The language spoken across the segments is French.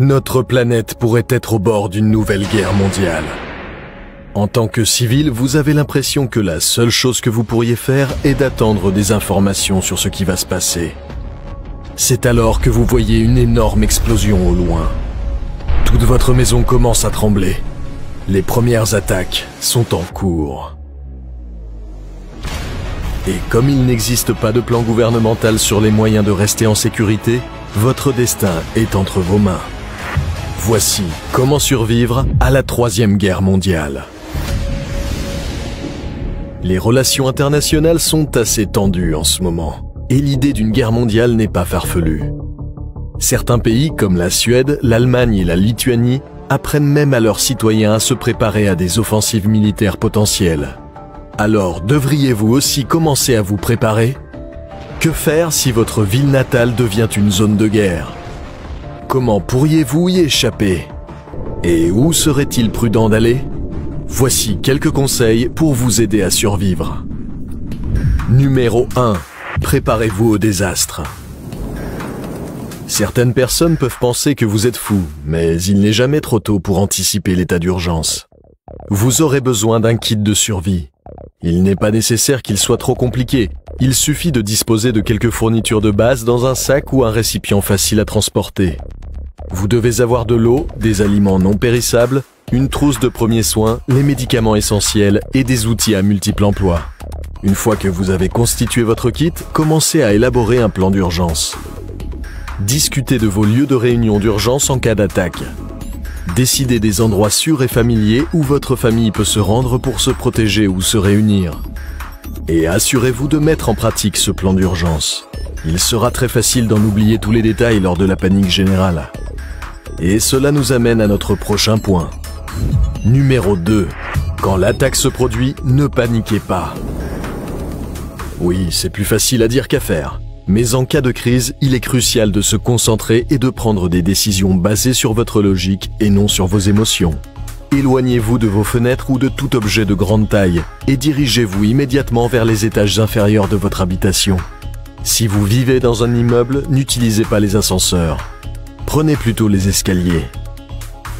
Notre planète pourrait être au bord d'une nouvelle guerre mondiale. En tant que civil, vous avez l'impression que la seule chose que vous pourriez faire est d'attendre des informations sur ce qui va se passer. C'est alors que vous voyez une énorme explosion au loin. Toute votre maison commence à trembler. Les premières attaques sont en cours. Et comme il n'existe pas de plan gouvernemental sur les moyens de rester en sécurité, votre destin est entre vos mains. Voici comment survivre à la Troisième Guerre mondiale. Les relations internationales sont assez tendues en ce moment, et l'idée d'une guerre mondiale n'est pas farfelue. Certains pays comme la Suède, l'Allemagne et la Lituanie apprennent même à leurs citoyens à se préparer à des offensives militaires potentielles. Alors, devriez-vous aussi commencer à vous préparer? Que faire si votre ville natale devient une zone de guerre? Comment pourriez-vous y échapper? Et où serait-il prudent d'aller? Voici quelques conseils pour vous aider à survivre. Numéro 1. Préparez-vous au désastre. Certaines personnes peuvent penser que vous êtes fou, mais il n'est jamais trop tôt pour anticiper l'état d'urgence. Vous aurez besoin d'un kit de survie. Il n'est pas nécessaire qu'il soit trop compliqué. Il suffit de disposer de quelques fournitures de base dans un sac ou un récipient facile à transporter. Vous devez avoir de l'eau, des aliments non périssables, une trousse de premiers soins, les médicaments essentiels et des outils à multiples emplois. Une fois que vous avez constitué votre kit, commencez à élaborer un plan d'urgence. Discutez de vos lieux de réunion d'urgence en cas d'attaque. Décidez des endroits sûrs et familiers où votre famille peut se rendre pour se protéger ou se réunir. Et assurez-vous de mettre en pratique ce plan d'urgence. Il sera très facile d'en oublier tous les détails lors de la panique générale. Et cela nous amène à notre prochain point. Numéro 2. Quand l'attaque se produit, ne paniquez pas. Oui, c'est plus facile à dire qu'à faire. Mais en cas de crise, il est crucial de se concentrer et de prendre des décisions basées sur votre logique et non sur vos émotions. Éloignez-vous de vos fenêtres ou de tout objet de grande taille et dirigez-vous immédiatement vers les étages inférieurs de votre habitation. Si vous vivez dans un immeuble, n'utilisez pas les ascenseurs. Prenez plutôt les escaliers.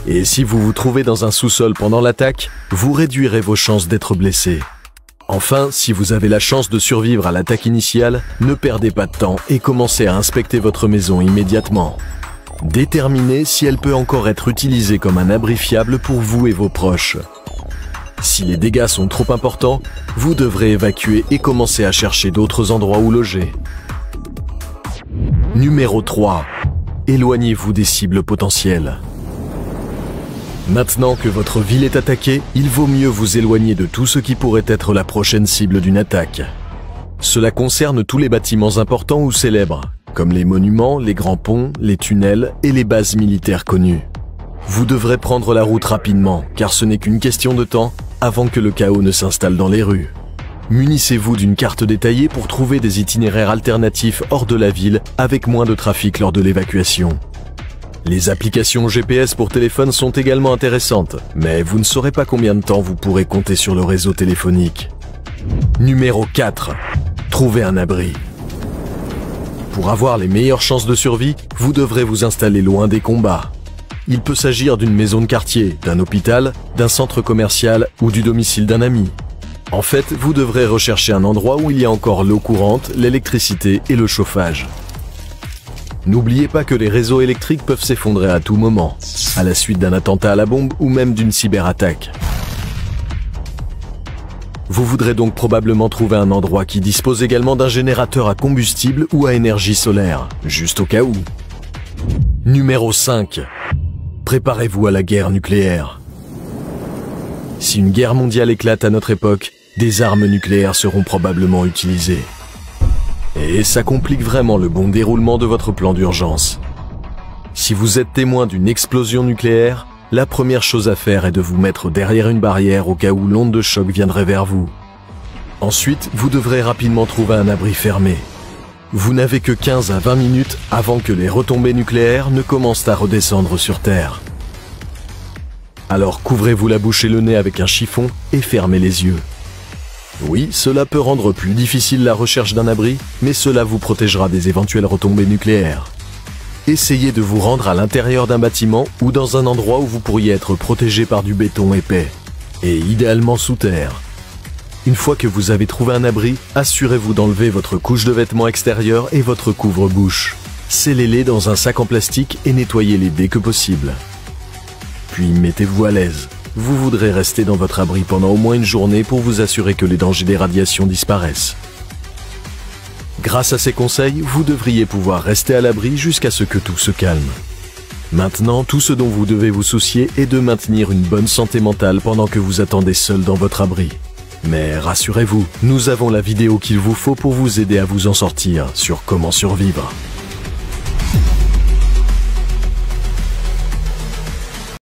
Et si vous vous trouvez dans un sous-sol pendant l'attaque, vous réduirez vos chances d'être blessé. Enfin, si vous avez la chance de survivre à l'attaque initiale, ne perdez pas de temps et commencez à inspecter votre maison immédiatement. Déterminez si elle peut encore être utilisée comme un abri fiable pour vous et vos proches. Si les dégâts sont trop importants, vous devrez évacuer et commencer à chercher d'autres endroits où loger. Numéro 3. Éloignez-vous des cibles potentielles. Maintenant que votre ville est attaquée, il vaut mieux vous éloigner de tout ce qui pourrait être la prochaine cible d'une attaque. Cela concerne tous les bâtiments importants ou célèbres, comme les monuments, les grands ponts, les tunnels et les bases militaires connues. Vous devrez prendre la route rapidement, car ce n'est qu'une question de temps avant que le chaos ne s'installe dans les rues. Munissez-vous d'une carte détaillée pour trouver des itinéraires alternatifs hors de la ville avec moins de trafic lors de l'évacuation. Les applications GPS pour téléphone sont également intéressantes, mais vous ne saurez pas combien de temps vous pourrez compter sur le réseau téléphonique. Numéro 4. Trouvez un abri. Pour avoir les meilleures chances de survie, vous devrez vous installer loin des combats. Il peut s'agir d'une maison de quartier, d'un hôpital, d'un centre commercial ou du domicile d'un ami. En fait, vous devrez rechercher un endroit où il y a encore l'eau courante, l'électricité et le chauffage. N'oubliez pas que les réseaux électriques peuvent s'effondrer à tout moment, à la suite d'un attentat à la bombe ou même d'une cyberattaque. Vous voudrez donc probablement trouver un endroit qui dispose également d'un générateur à combustible ou à énergie solaire, juste au cas où. Numéro 5. Préparez-vous à la guerre nucléaire. Si une guerre mondiale éclate à notre époque, des armes nucléaires seront probablement utilisées. Et ça complique vraiment le bon déroulement de votre plan d'urgence. Si vous êtes témoin d'une explosion nucléaire, la première chose à faire est de vous mettre derrière une barrière au cas où l'onde de choc viendrait vers vous. Ensuite, vous devrez rapidement trouver un abri fermé. Vous n'avez que 15 à 20 minutes avant que les retombées nucléaires ne commencent à redescendre sur Terre. Alors couvrez-vous la bouche et le nez avec un chiffon et fermez les yeux. Oui, cela peut rendre plus difficile la recherche d'un abri, mais cela vous protégera des éventuelles retombées nucléaires. Essayez de vous rendre à l'intérieur d'un bâtiment ou dans un endroit où vous pourriez être protégé par du béton épais, et idéalement sous terre. Une fois que vous avez trouvé un abri, assurez-vous d'enlever votre couche de vêtements extérieure et votre couvre-bouche. Scellez-les dans un sac en plastique et nettoyez-les dès que possible. Puis mettez-vous à l'aise. Vous voudrez rester dans votre abri pendant au moins une journée pour vous assurer que les dangers des radiations disparaissent. Grâce à ces conseils, vous devriez pouvoir rester à l'abri jusqu'à ce que tout se calme. Maintenant, tout ce dont vous devez vous soucier est de maintenir une bonne santé mentale pendant que vous attendez seul dans votre abri. Mais rassurez-vous, nous avons la vidéo qu'il vous faut pour vous aider à vous en sortir sur comment survivre.